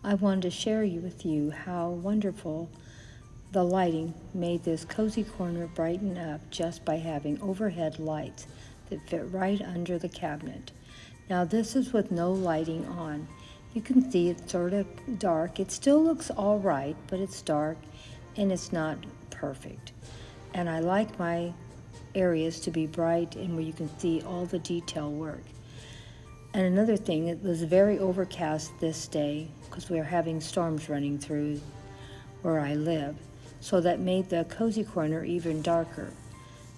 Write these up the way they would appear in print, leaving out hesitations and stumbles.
I wanted to share with you how wonderful the lighting made this cozy corner brighten up just by having overhead lights that fit right under the cabinet. Now this is with no lighting on. You can see it's sort of dark. It still looks all right, but it's dark and it's not perfect. And I like my areas to be bright and where you can see all the detail work. And another thing, it was very overcast this day because we are having storms running through where I live. So that made the cozy corner even darker.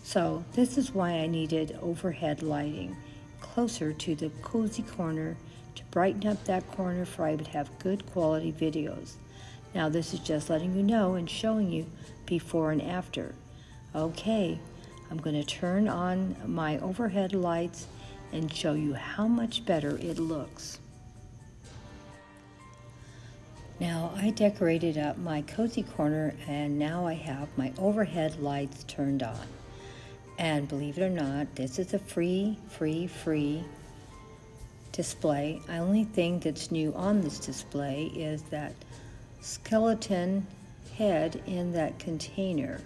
So this is why I needed overhead lighting closer to the cozy corner to brighten up that corner for I would have good quality videos. Now this is just letting you know and showing you before and after. Okay, I'm going to turn on my overhead lights and show you how much better it looks. Now I decorated up my cozy corner and now I have my overhead lights turned on. And believe it or not, this is a free display. The only thing that's new on this display is that skeleton head in that container.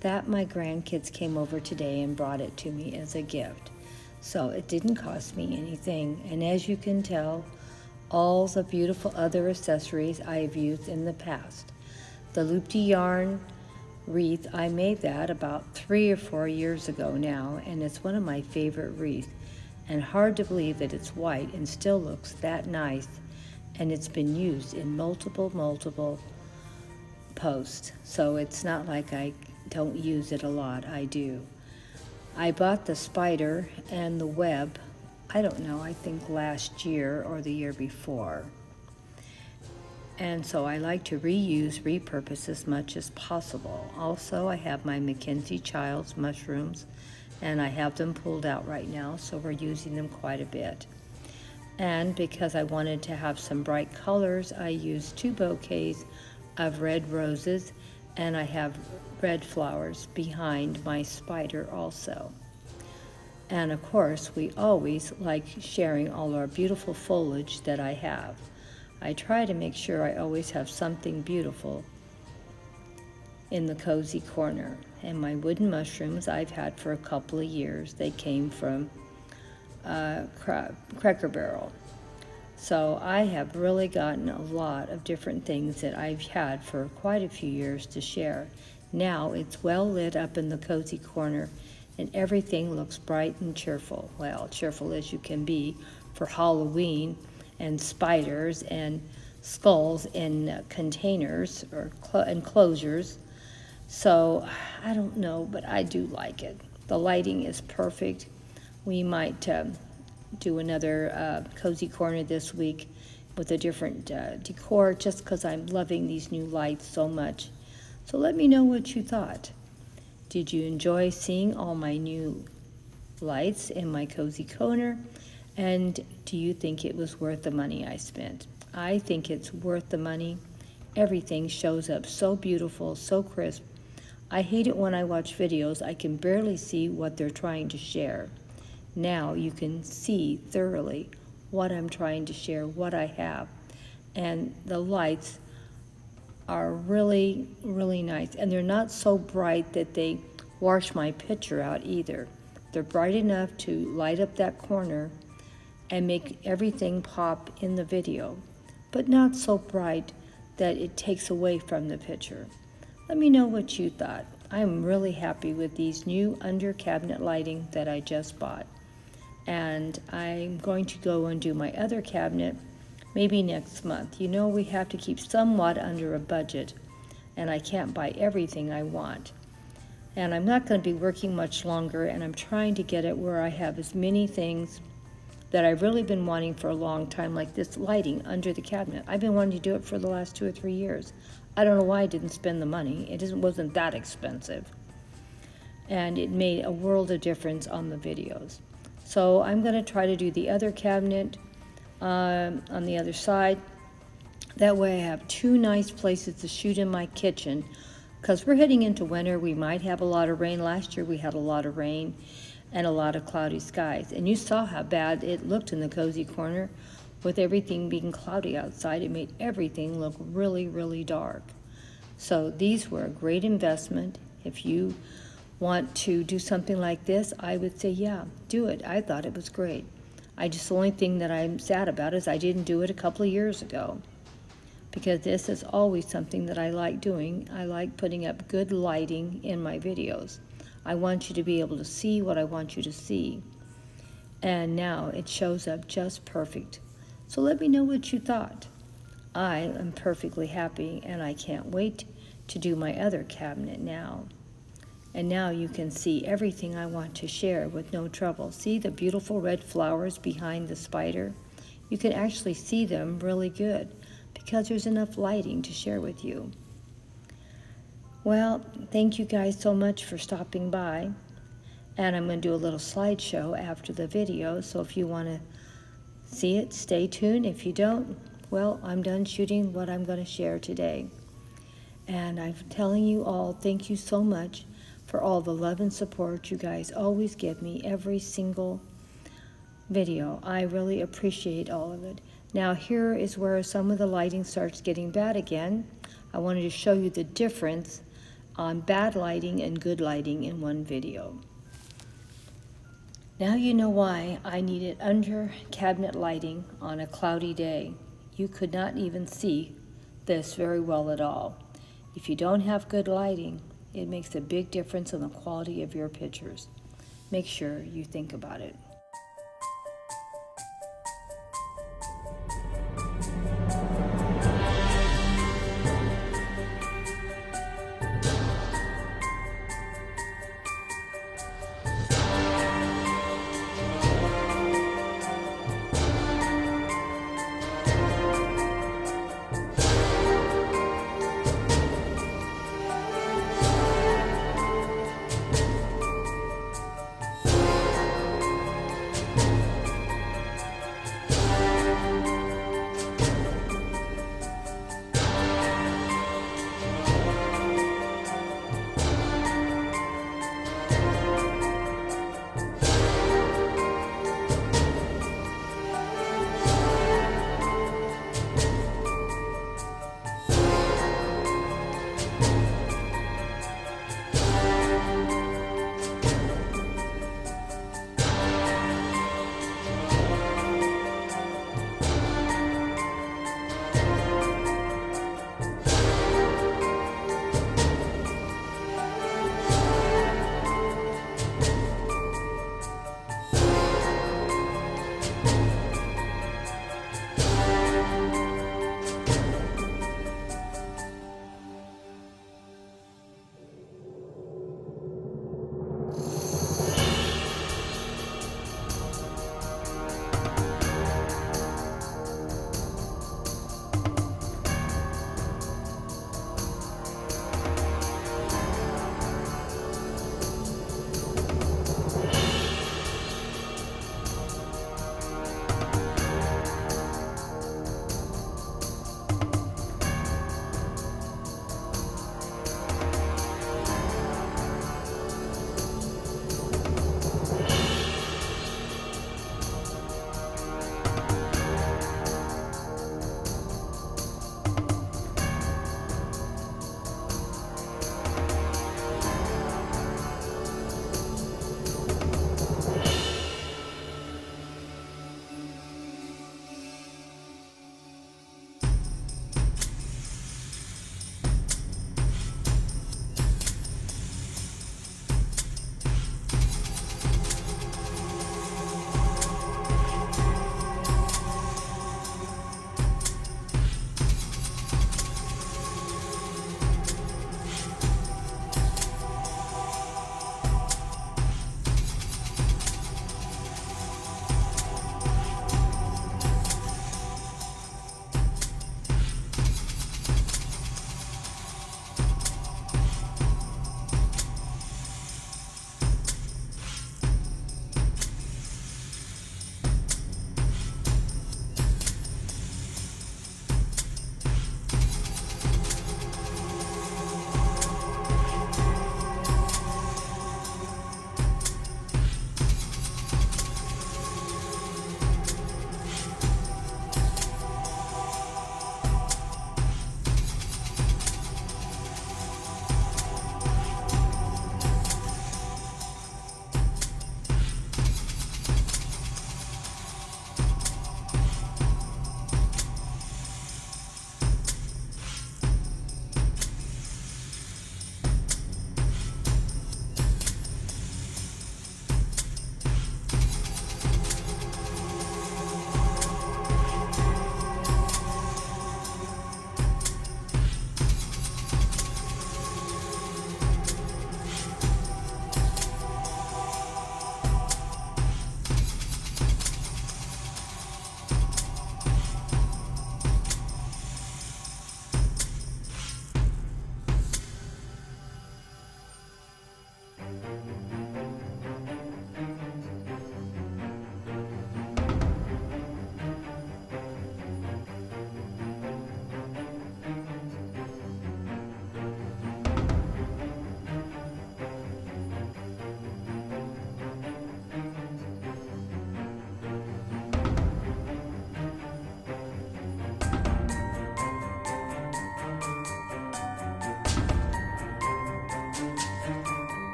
That my grandkids came over today and brought it to me as a gift. So it didn't cost me anything. And as you can tell, all the beautiful other accessories I have used in the past. The looped yarn wreath, I made that about 3 or 4 years ago now, and it's one of my favorite wreaths. And hard to believe that it's white and still looks that nice, and it's been used in multiple posts. So it's not like I don't use it a lot, I do. I bought the spider and the web, I don't know, I think last year or the year before. And so I like to reuse, repurpose as much as possible. Also, I have my Mackenzie Childs mushrooms, and I have them pulled out right now, so we're using them quite a bit. And because I wanted to have some bright colors, I used 2 bouquets of red roses, and I have red flowers behind my spider also. And of course, we always like sharing all our beautiful foliage that I have. I try to make sure I always have something beautiful in the cozy corner. And my wooden mushrooms I've had for a couple of years. They came from Cracker Barrel. So I have really gotten a lot of different things that I've had for quite a few years to share. Now it's well lit up in the cozy corner and everything looks bright and cheerful. Well, cheerful as you can be for Halloween and spiders and skulls in containers or enclosures. So I don't know, but I do like it. The lighting is perfect. We might do another cozy corner this week with a different decor just because I'm loving these new lights so much. So let me know what you thought. Did you enjoy seeing all my new lights in my cozy corner? And do you think it was worth the money I spent? I think it's worth the money. Everything shows up so beautiful, so crisp. I hate it when I watch videos, I can barely see what they're trying to share. Now you can see thoroughly what I'm trying to share, what I have. And the lights are really nice. And they're not so bright that they wash my picture out either. They're bright enough to light up that corner and make everything pop in the video, but not so bright that it takes away from the picture. Let me know what you thought. I'm really happy with these new under cabinet lighting that I just bought. And I'm going to go and do my other cabinet maybe next month. You know, we have to keep somewhat under a budget, and I can't buy everything I want. And I'm not going to be working much longer, and I'm trying to get it where I have as many things that I've really been wanting for a long time, like this lighting under the cabinet. I've been wanting to do it for the last 2 or 3 years. I don't know why I didn't spend the money. Wasn't that expensive. And it made a world of difference on the videos. So I'm going to try to do the other cabinet on the other side. That way I have 2 nice places to shoot in my kitchen, because we're heading into winter. We might have a lot of rain. Last year we had a lot of rain and a lot of cloudy skies. And you saw how bad it looked in the cozy corner. with everything being cloudy outside, it made everything look really, really dark. So these were a great investment. If you want to do something like this, I would say, yeah, do it. I thought it was great. The only thing that I'm sad about is I didn't do it a couple of years ago, because this is always something that I like doing. I like putting up good lighting in my videos. I want you to be able to see what I want you to see. And now it shows up just perfect. So let me know what you thought. I am perfectly happy, and I can't wait to do my other cabinet now. And now you can see everything I want to share with no trouble. See the beautiful red flowers behind the spider? You can actually see them really good because there's enough lighting to share with you. Well, thank you guys so much for stopping by. And I'm going to do a little slideshow after the video, so if you want to see it, stay tuned. If you don't, well, I'm done shooting what I'm going to share today. And I'm telling you all, thank you so much for all the love and support you guys always give me every single video. I really appreciate all of it. Now here is where some of the lighting starts getting bad again. I wanted to show you the difference on bad lighting and good lighting in one video. Now you know why I needed under cabinet lighting on a cloudy day. You could not even see this very well at all. If you don't have good lighting, it makes a big difference in the quality of your pictures. Make sure you think about it.